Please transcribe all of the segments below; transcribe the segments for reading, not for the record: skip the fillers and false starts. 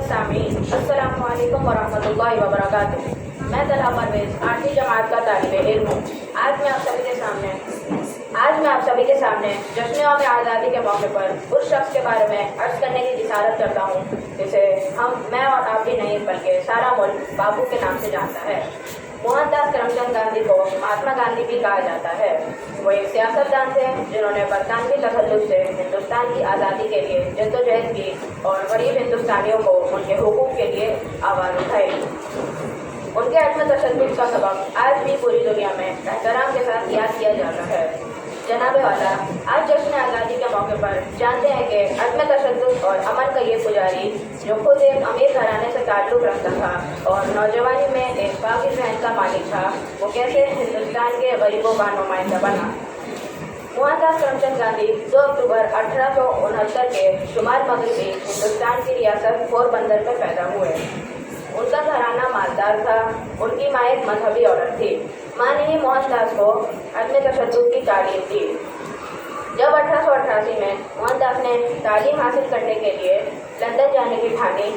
सामीन, अस्सलामु अलैकुम वरहमतुल्लाहि वबरकातुहू। मैं तलहा परवेज 8वीं जमात का तालिबे इल्म हूँ। आज मैं आप सभी के सामने जश्न यौम आज़ादी के मौके पर उस शख्स के बारे में अर्ज करने की जिसारत करता हूँ जिसे मैं और आप भी नहीं बल्कि सारा मुल्क बापू के नाम से जानता है। मोहनदास करमचंद गांधी को महात्मा गांधी भी कहा जाता है। वो एक सियासतदान थे जिन्होंने बरतानवी तसल्लुत से हिंदुस्तान की आज़ादी के लिए जद्दोजहद की और गरीब हिंदुस्तानियों को उनके हुकूक के लिए आवाज़ उठाई। उनके अदम तशद्दुद का सबक आज भी पूरी दुनिया में एहतराम के साथ याद किया जाता है। जनाबे वाला, आज जश्न आज़ादी के मौके पर जानते हैं कि अदम तशद्दुद और अमन का ये पुजारी जो खुद एक अमीर घराने से ताल्लुक़ रखता था और नौजवानी में एक पाकी जहन का मालिक था, वो कैसे हिंदुस्तान के गरीबों का नुमाइंदा बना। मोहनदास करमचंद गांधी 2 अक्टूबर 1869 के शुमाल मगरबी हिंदुस्तान की रियासत पोरबंदर में पैदा हुए। उनका घराना मालदार था। उनकी माँ एक मजहबी औरत थी। माँ ने ही मोहनदास को अदम तशद्दुद की तालीम दी। जब 1888 में मोहनदास ने तालीम हासिल करने के लिए लंदन जाने की ठानी,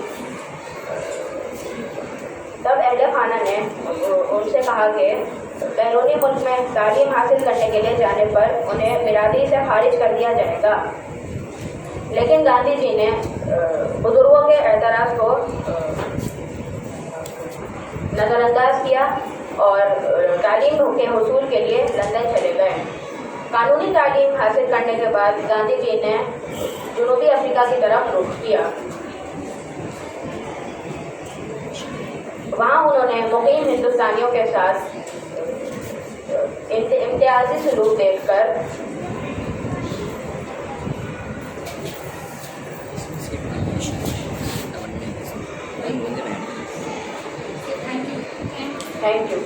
तब अहले खाना ने उनसे कहा कि बैरूनी मुल्क में तालीम हासिल करने के लिए जाने पर उन्हें बिरादरी से खारिज कर दिया जाएगा। लेकिन गांधी जी ने बुजुर्गों के एतराज़ को नज़रअंदाज किया और तालीम के हुसूल के लिए लंदन चले गए। कानूनी तालीम हासिल करने के बाद गांधी जी ने जनूबी अफ्रीका की तरफ रुख किया। वहाँ उन्होंने मुकीम हिंदुस्तानियों के साथ इम्तियाजी सलूक देखकर थैंक यू।